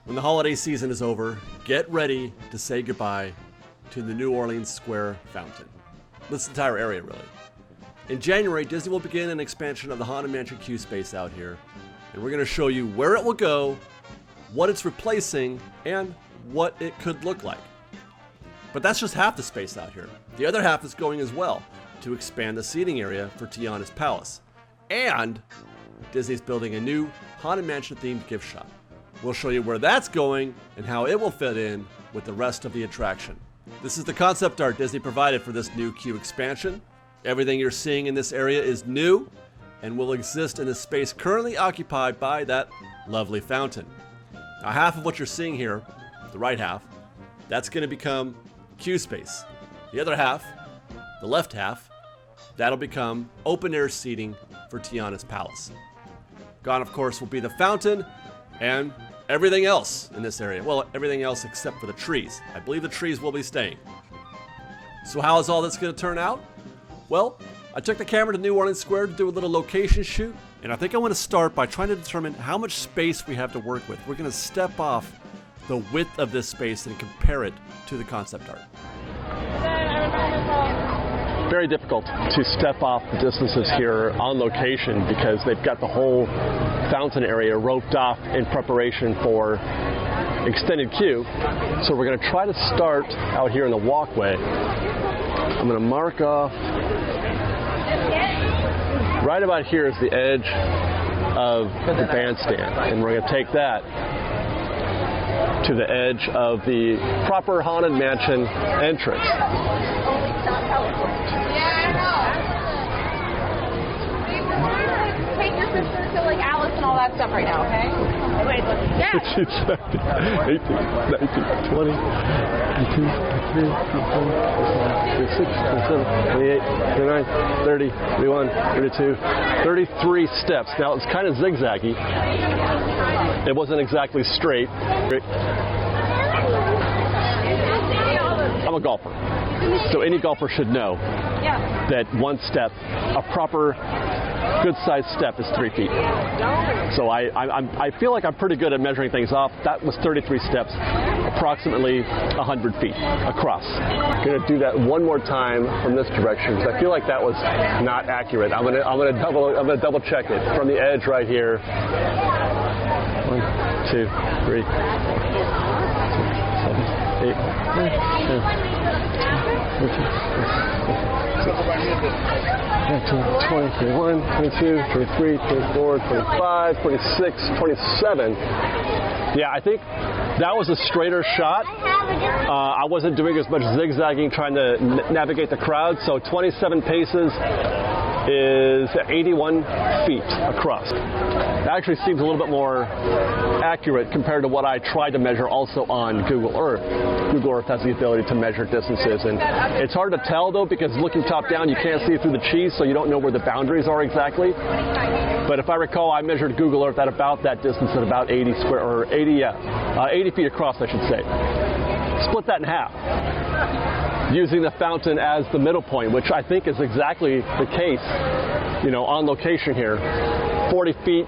When the holiday season is over, get ready to say goodbye to the New Orleans Square fountain. This entire area, really. In January, Disney will begin an expansion of the Haunted Mansion queue space out here, and we're going to show you where it will go, what it's replacing, and what it could look like. But that's just half the space out here. The other half is going as well to expand the seating area for Tiana's Palace. And Disney's building a new Haunted Mansion themed gift shop. We'll show you where that's going and how it will fit in with the rest of the attraction. This is the concept art Disney provided for this new queue expansion. Everything you're seeing in this area is new and will exist in the space currently occupied by that lovely fountain. Now, half of what you're seeing here, the right half, that's going to become queue space. The other half, the left half, that'll become open air seating for Tiana's Palace. Gone, of course, will be the fountain and everything else in this area. Well, everything else except for the trees. I believe the trees will be staying. So how is all this going to turn out? Well, I took the camera to New Orleans Square to do a little location shoot, and I think I want to start by trying to determine how much space we have to work with. We're going to step off the width of this space and compare it to the concept art. Very difficult to step off the distances here on location because they've got the whole fountain area roped off in preparation for extended queue. So we're going to try to start out here in the walkway. I'm going to mark off right about here is the edge of the bandstand, and we're going to take that to the edge of the proper Haunted Mansion entrance. Take your sister to like Alice and all that stuff right now, okay? Wait, yeah. 18, 19, 20, 22, 23, 24, 26, 27, 28, 29, 30, 31, 32, 33 steps. Now it's kind of zigzaggy. It wasn't exactly straight. I'm a golfer, so any golfer should know that one step, a proper, good-sized step, is 3 feet. So I feel like I'm pretty good at measuring things off. That was 33 steps, approximately 100 feet across. I'm going to do that one more time from this direction because I feel like that was not accurate. I'm going to double check it from the edge right here. 1, 2, 3, 7, 8, 9, 10, 20, 21, 22, 23, 24, 25, 26, 27. Yeah, I think that was a straighter shot. I wasn't doing as much zigzagging trying to navigate the crowd, so 27 paces is 81 feet across. That actually seems a little bit more accurate compared to what I tried to measure also on Google Earth. Google Earth has the ability to measure distances, and it's hard to tell though because looking top down you can't see through the cheese, so you don't know where the boundaries are exactly. But if I recall, I measured Google Earth at about that distance at about 80 feet across, I should say. Split that in half, using the fountain as the middle point, which I think is exactly the case, on location here. 40 feet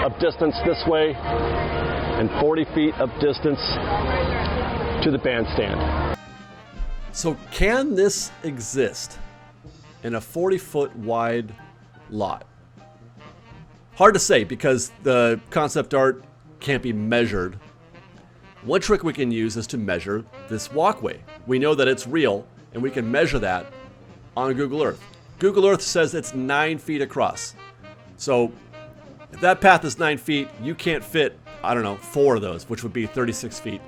of distance this way and 40 feet of distance to the bandstand. So can this exist in a 40-foot wide lot? Hard to say because the concept art can't be measured. One trick we can use is to measure this walkway. We know that it's real, and we can measure that on Google Earth. Google Earth says it's 9 feet across. So if that path is 9 feet, you can't fit, 4 of those, which would be 36 feet.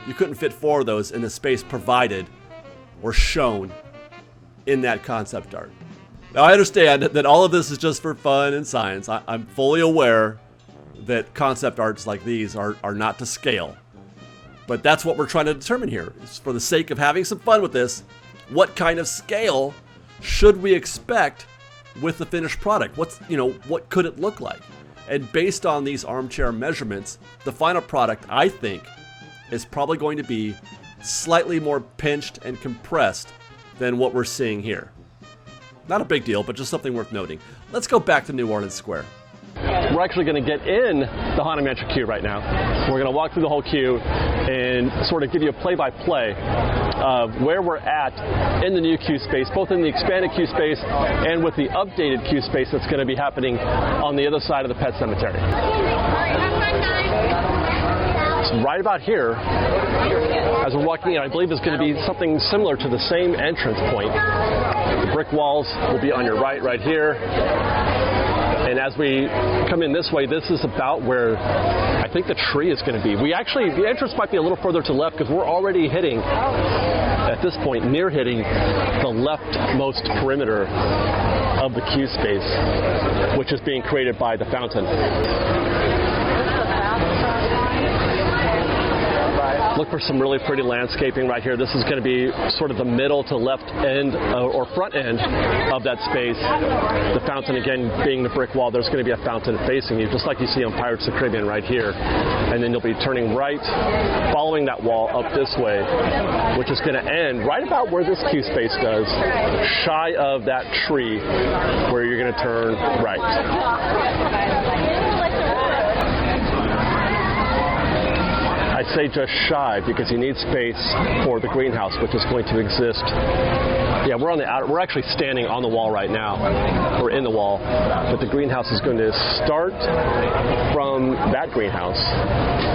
You couldn't fit 4 of those in the space provided or shown in that concept art. Now, I understand that all of this is just for fun and science. I'm fully aware that concept arts like these are not to scale. But that's what we're trying to determine here. It's for the sake of having some fun with this, what kind of scale should we expect with the finished product? What could it look like? And based on these armchair measurements, the final product, I think, is probably going to be slightly more pinched and compressed than what we're seeing here. Not a big deal, but just something worth noting. Let's go back to New Orleans Square. we're actually going to get in the Haunted Mansion queue right now. We're going to walk through the whole queue and sort of give you a play-by-play of where we're at in the new queue space, both in the expanded queue space and with the updated queue space that's going to be happening on the other side of the pet cemetery. So right about here, as we're walking in, I believe is going to be something similar to the same entrance point. The brick walls will be on your right here. And as we come in this way, this is about where I think the tree is going to be. The entrance might be a little further to the left because we're already hitting, at this point, near hitting the leftmost perimeter of the queue space, which is being created by the fountain. Look for some really pretty landscaping right here. This is going to be sort of the middle to left end or front end of that space. The fountain, again, being the brick wall, there's going to be a fountain facing you, just like you see on Pirates of the Caribbean right here. And then you'll be turning right, following that wall up this way, which is going to end right about where this queue space does, shy of that tree where you're going to turn right. I'd say just shy because you need space for the greenhouse, which is going to exist. Yeah, we're on the outer. We're actually standing on the wall right now. We're in the wall, but the greenhouse is going to start from that greenhouse,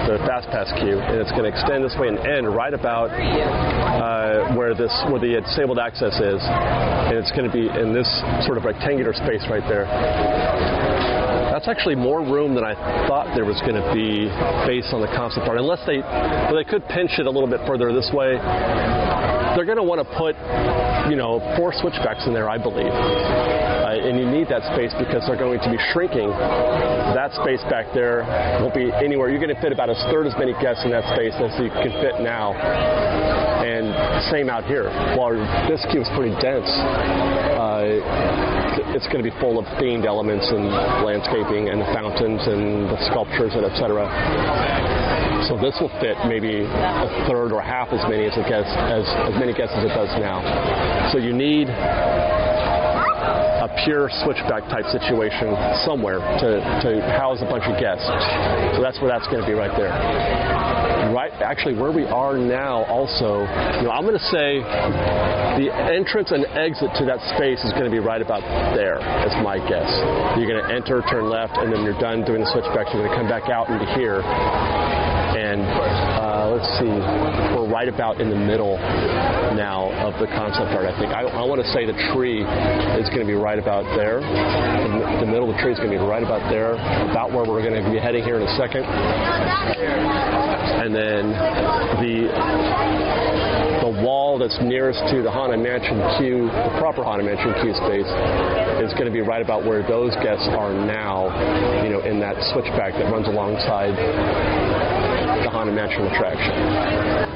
the Fast Pass queue, and it's going to extend this way and end right about where the disabled access is, and it's going to be in this sort of rectangular space right there. That's actually more room than I thought there was going to be based on the concept art. Unless they could pinch it a little bit further this way. They're going to want to put, 4 switchbacks in there, I believe. And you need that space because they're going to be shrinking. That space back there won't be anywhere. You're going to fit about a third as many guests in that space as you can fit now. And same out here. While this queue is pretty dense, it's going to be full of themed elements and landscaping and the fountains and the sculptures and etc. So this will fit maybe a third or half as many as many guests as it does now. So you need a pure switchback type situation somewhere to house a bunch of guests. So that's where that's going to be right there. Right, actually, where we are now also, I'm going to say the entrance and exit to that space is going to be right about there, that's my guess. You're going to enter, turn left, and then you're done doing the switchbacks. You're going to come back out into here. And let's see, we're right about in the middle now of the concept art, I think. I want to say the tree is going to be right about there. The middle of the tree is going to be right about there, about where we're going to be heading here in a second. And then the wall that's nearest to the Haunted Mansion queue, the proper Haunted Mansion queue space, is going to be right about where those guests are now, in that switchback that runs alongside the Haunted Mansion attraction.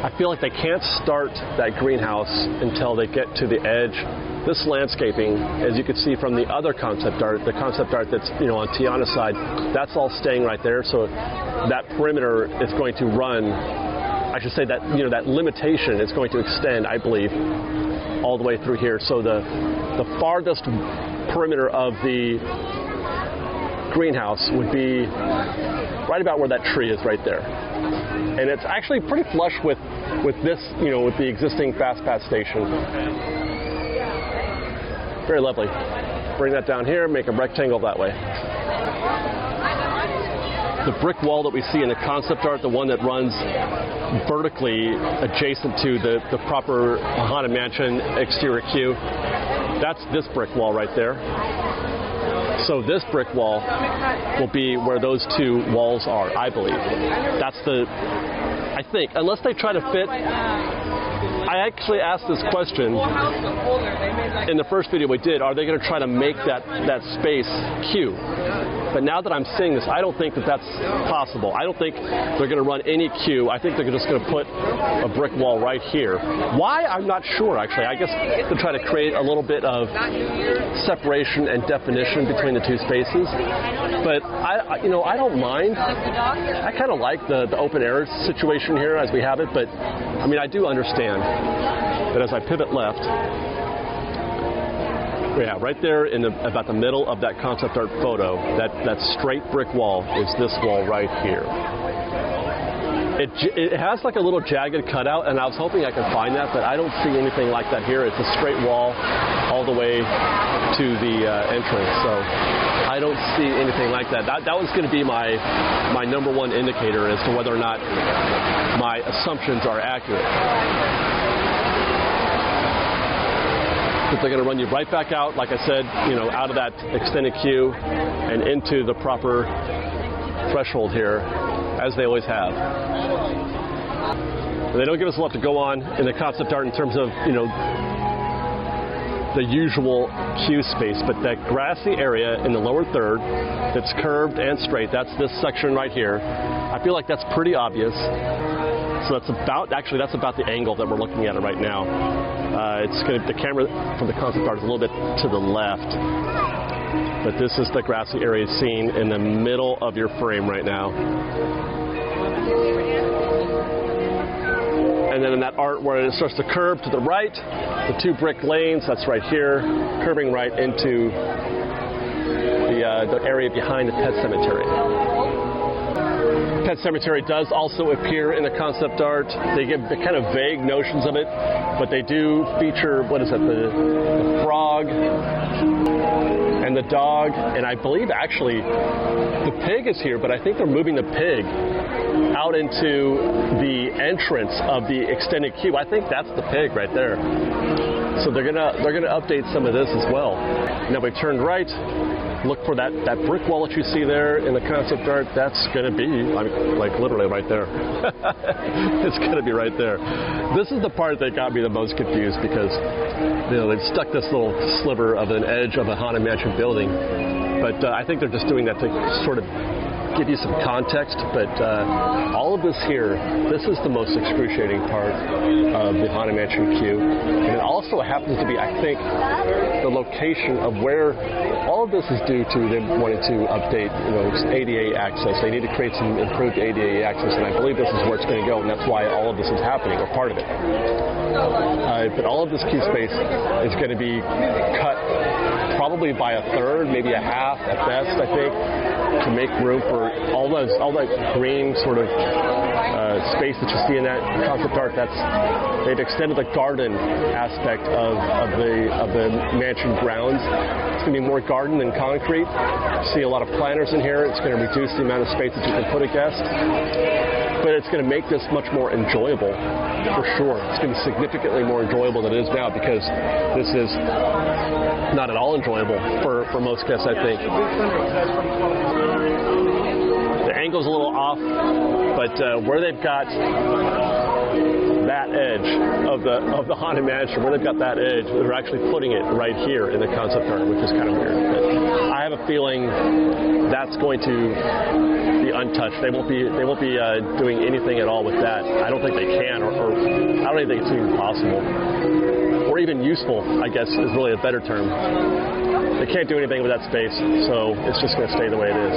I feel like they can't start that greenhouse until they get to the edge. This landscaping, as you can see from the other concept art, the concept art that's on Tiana's side, that's all staying right there. So that perimeter is going to run. I should say that that limitation is going to extend, I believe, all the way through here. So the farthest perimeter of the greenhouse would be right about where that tree is right there. And it's actually pretty flush with this, with the existing Fast Pass station. Very lovely. Bring that down here, make a rectangle that way. The brick wall that we see in the concept art, the one that runs vertically adjacent to the proper Haunted Mansion exterior queue, that's this brick wall right there. So this brick wall will be where those two walls are, I believe. That's I think, unless they try to fit. I actually asked this question in the first video we did, are they going to try to make that space queue? But now that I'm seeing this, I don't think that that's possible. I don't think they're going to run any queue. I think they're just going to put a brick wall right here. Why? I'm not sure, actually. I guess to try to create a little bit of separation and definition between the two spaces. But I don't mind. I kind of like the open air situation here as we have it. But I mean, I do understand that as I pivot left, Yeah, right there in about the middle of that concept art photo, that straight brick wall is this wall right here. It has like a little jagged cutout, and I was hoping I could find that, but I don't see anything like that here. It's a straight wall all the way to the entrance, so I don't see anything like that. That was going to be my number one indicator as to whether or not my assumptions are accurate. But they're going to run you right back out, like I said, out of that extended queue and into the proper threshold here, as they always have. And they don't give us a lot to go on in the concept art in terms of, the usual queue space, but that grassy area in the lower third that's curved and straight, that's this section right here. I feel like that's pretty obvious. So that's about the angle that we're looking at it right now. The camera from the concept art is a little bit to the left, but this is the grassy area seen in the middle of your frame right now. And then in that art where it starts to curve to the right, the two brick lanes, that's right here, curving right into the area behind the pet cemetery. Pet cemetery does also appear in the concept art. They give the kind of vague notions of it, but they do feature, the frog and the dog, and I believe actually the pig is here, but I think they're moving the pig out into the entrance of the extended queue. I think that's the pig right there. So they're gonna update some of this as well. Now we turned right. Look for that brick wall that you see there in the concept art. That's going to be, like literally right there. It's going to be right there. This is the part that got me the most confused because, they've stuck this little sliver of an edge of a Haunted Mansion building. But I think they're just doing that to sort of give you some context, but all of this here, this is the most excruciating part of the Haunted Mansion queue. And it also happens to be, I think, the location of where all of this is due to them wanting to update, ADA access. They need to create some improved ADA access, and I believe this is where it's going to go, and that's why all of this is happening, or part of it. But all of this queue space is going to be cut probably by a third, maybe a half at best, I think, to make room for all that green sort of space that you see in that concept art. They've extended the garden aspect of the mansion grounds. It's going to be more garden than concrete. You see a lot of planters in here. It's going to reduce the amount of space that you can put a guest. But it's going to make this much more enjoyable, for sure. It's going to be significantly more enjoyable than it is now, because this is not at all enjoyable for most guests, I think. The angle's a little off, but where they've got that edge of the Haunted Mansion, where they've got that edge, they're actually putting it right here in the concept art, which is kind of weird. But I have a feeling that's going to be untouched. They won't be doing anything at all with that. I don't think they can, or I don't even think it's even possible, or even useful, I guess is really a better term. They can't do anything with that space, so it's just going to stay the way it is.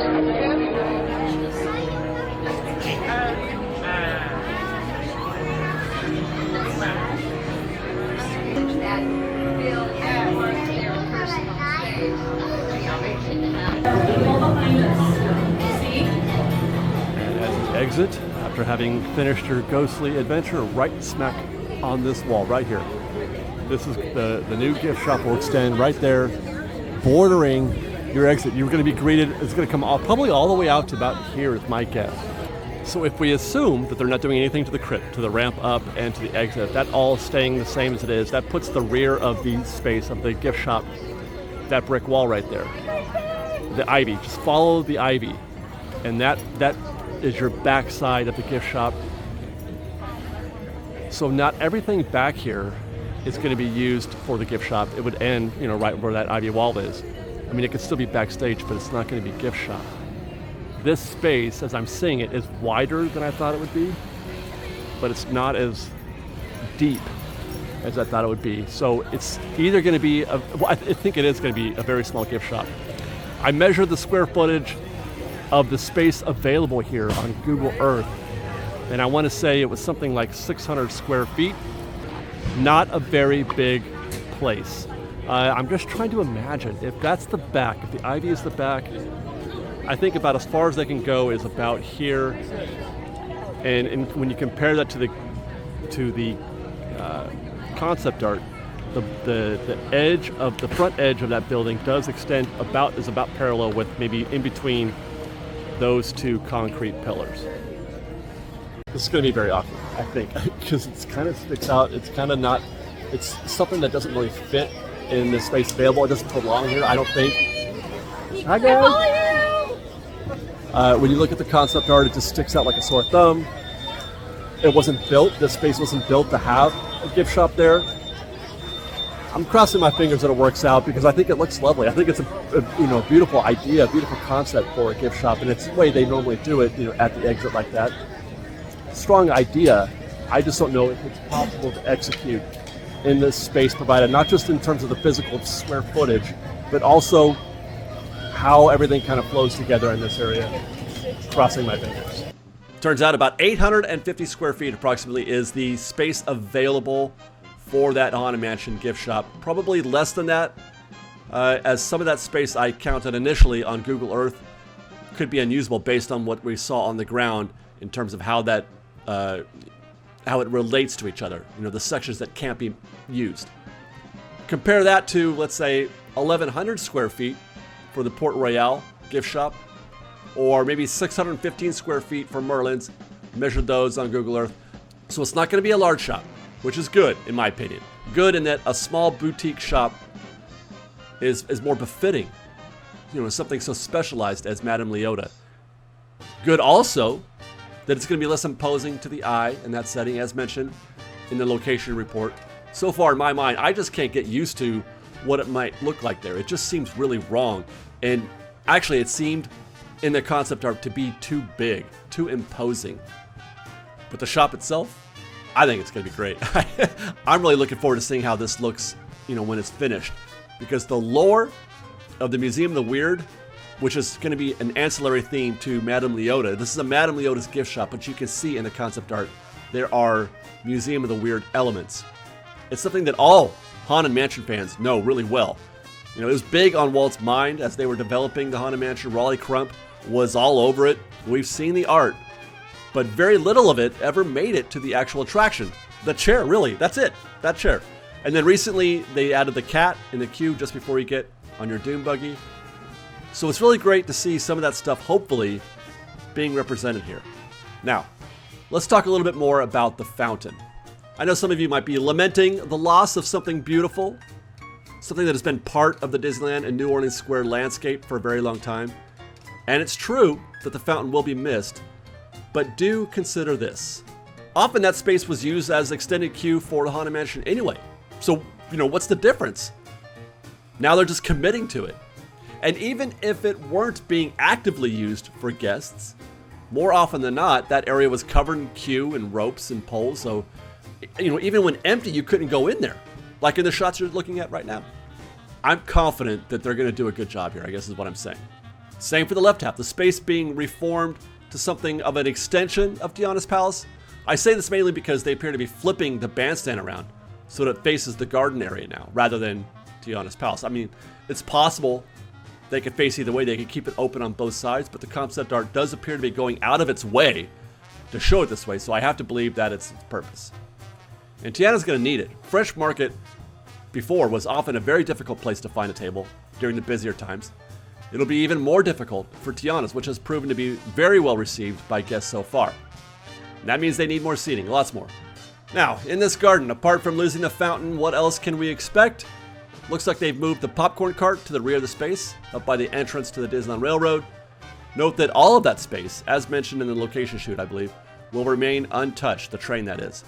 Exit after having finished your ghostly adventure right smack on this wall right here. This is the new gift shop will extend right there, bordering your exit. You're going to be greeted. It's going to come probably all the way out to about here is my guess. So if we assume that they're not doing anything to the crypt, to the ramp up and to the exit, that all staying the same as it is, that puts the rear of the space of the gift shop, that brick wall right there. The ivy, just follow the ivy, and that is your back side of the gift shop. So not everything back here is going to be used for the gift shop. It would end, right where that ivy wall is. I mean, it could still be backstage, but it's not going to be gift shop. This space, as I'm seeing it, is wider than I thought it would be, but it's not as deep as I thought it would be. So it's either going to be, I think it is going to be a very small gift shop. I measured the square footage of the space available here on Google Earth, and I want to say it was something like 600 square feet. Not a very big place. I'm just trying to imagine if that's the back, if the ivy is the back, I think about as far as they can go is about here. And when you compare that to the concept art, the edge of the front edge of that building does extend is about parallel with maybe in between those two concrete pillars. This is going to be very awkward, I think, because it's kind of sticks out. It's kind of not. It's something that doesn't really fit in the space available. It doesn't belong here, I don't think. Hi guys. When you look at the concept art, it just sticks out like a sore thumb. It wasn't built. This space wasn't built to have a gift shop there. I'm crossing my fingers that it works out because I think it looks lovely. I think it's a beautiful idea, a beautiful concept for a gift shop, and it's the way they normally do it, at the exit like that. Strong idea. I just don't know if it's possible to execute in this space provided, not just in terms of the physical square footage, but also how everything kind of flows together in this area. Crossing my fingers. Turns out about 850 square feet approximately is the space available for that Haunted Mansion gift shop. Probably less than that, as some of that space I counted initially on Google Earth could be unusable based on what we saw on the ground in terms of how that how it relates to each other. The sections that can't be used. Compare that to, let's say, 1,100 square feet for the Port Royale gift shop, or maybe 615 square feet for Merlin's. Measured those on Google Earth. So it's not going to be a large shop, which is good, in my opinion. Good in that a small boutique shop is more befitting, something so specialized as Madame Leota. Good also that it's going to be less imposing to the eye in that setting, as mentioned in the location report. So far, in my mind, I just can't get used to what it might look like there. It just seems really wrong. And actually, it seemed in the concept art to be too big, too imposing. But the shop itself, I think it's going to be great. I'm really looking forward to seeing how this looks, when it's finished. Because the lore of the Museum of the Weird, which is going to be an ancillary theme to Madame Leota. This is a Madame Leota's gift shop, but you can see in the concept art, there are Museum of the Weird elements. It's something that all Haunted Mansion fans know really well. It was big on Walt's mind as they were developing the Haunted Mansion. Raleigh Crump was all over it. We've seen the art, but very little of it ever made it to the actual attraction. The chair, really, that's it, that chair. And then recently, they added the cat in the queue just before you get on your Doom Buggy. So it's really great to see some of that stuff, hopefully, being represented here. Now, let's talk a little bit more about the fountain. I know some of you might be lamenting the loss of something beautiful, something that has been part of the Disneyland and New Orleans Square landscape for a very long time. And it's true that the fountain will be missed, but do consider this. Often that space was used as extended queue for the Haunted Mansion anyway. So, what's the difference? Now they're just committing to it. And even if it weren't being actively used for guests, more often than not, that area was covered in queue and ropes and poles. So, even when empty, you couldn't go in there, like in the shots you're looking at right now. I'm confident that they're going to do a good job here, I guess is what I'm saying. Same for the left half, the space being reformed to something of an extension of Tiana's Palace. I say this mainly because they appear to be flipping the bandstand around so that it faces the garden area now, rather than Tiana's Palace. I mean, it's possible they could face either way. They could keep it open on both sides, but the concept art does appear to be going out of its way to show it this way, so I have to believe that it's its purpose. And Tiana's going to need it. Fresh Market before was often a very difficult place to find a table during the busier times. It'll be even more difficult for Tiana's, which has proven to be very well received by guests so far. And that means they need more seating, lots more. Now, in this garden, apart from losing the fountain, what else can we expect? Looks like they've moved the popcorn cart to the rear of the space, up by the entrance to the Disneyland Railroad. Note that all of that space, as mentioned in the location shoot, I believe, will remain untouched, the train that is.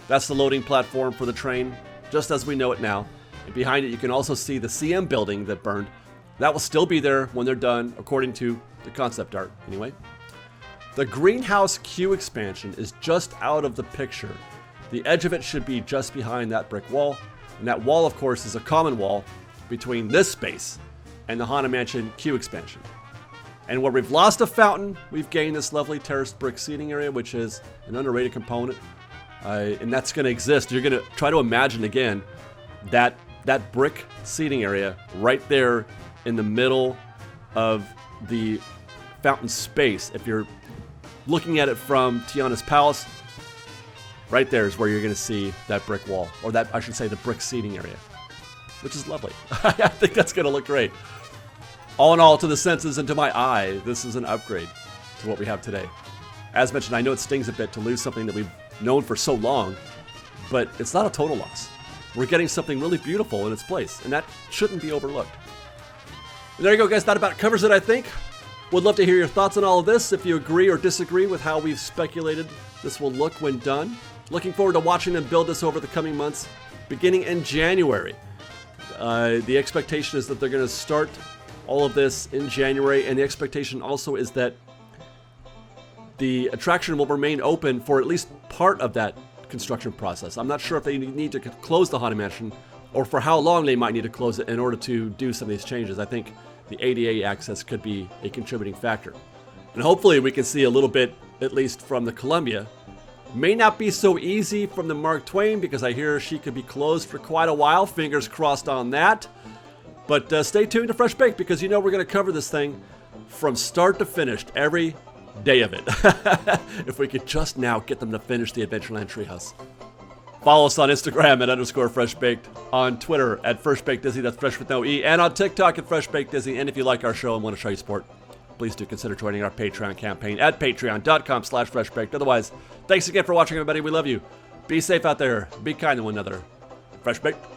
That's the loading platform for the train, just as we know it now. And behind it, you can also see the CM building that burned. That will still be there when they're done, according to the concept art, anyway. The greenhouse queue expansion is just out of the picture. The edge of it should be just behind that brick wall. And that wall, of course, is a common wall between this space and the Haunted Mansion queue expansion. And where we've lost a fountain, we've gained this lovely terraced brick seating area, which is an underrated component. And that's going to exist. You're going to try to imagine again that that brick seating area right there in the middle of the fountain space. If you're looking at it from Tiana's Palace, right there is where you're going to see that brick wall, or that, I should say, the brick seating area, which is lovely. I think that's going to look great. All in all, to the senses and to my eye, this is an upgrade to what we have today. As mentioned, I know it stings a bit to lose something that we've known for so long, but it's not a total loss. We're getting something really beautiful in its place, and that shouldn't be overlooked. And there you go, guys. That about covers it, I think. Would love to hear your thoughts on all of this, if you agree or disagree with how we've speculated this will look when done. Looking forward to watching them build this over the coming months, beginning in January. The expectation is that they're going to start all of this in January, and the expectation also is that the attraction will remain open for at least part of that construction process. I'm not sure if they need to close the Haunted Mansion or for how long they might need to close it in order to do some of these changes. I think the ADA access could be a contributing factor. And hopefully we can see a little bit, at least from the Columbia. May not be so easy from the Mark Twain because I hear she could be closed for quite a while. Fingers crossed on that. But stay tuned to Fresh Baked because you know we're going to cover this thing from start to finish, every day of it. If we could just now get them to finish the Adventureland Treehouse. Follow us on Instagram at _FreshBaked, on Twitter at FreshBakedDisney, that's fresh with no E, and on TikTok at FreshBakedDisney. And if you like our show and want to show your support, please do consider joining our Patreon campaign at patreon.com/FreshBaked. Otherwise, thanks again for watching, everybody. We love you. Be safe out there. Be kind to one another. Fresh Baked.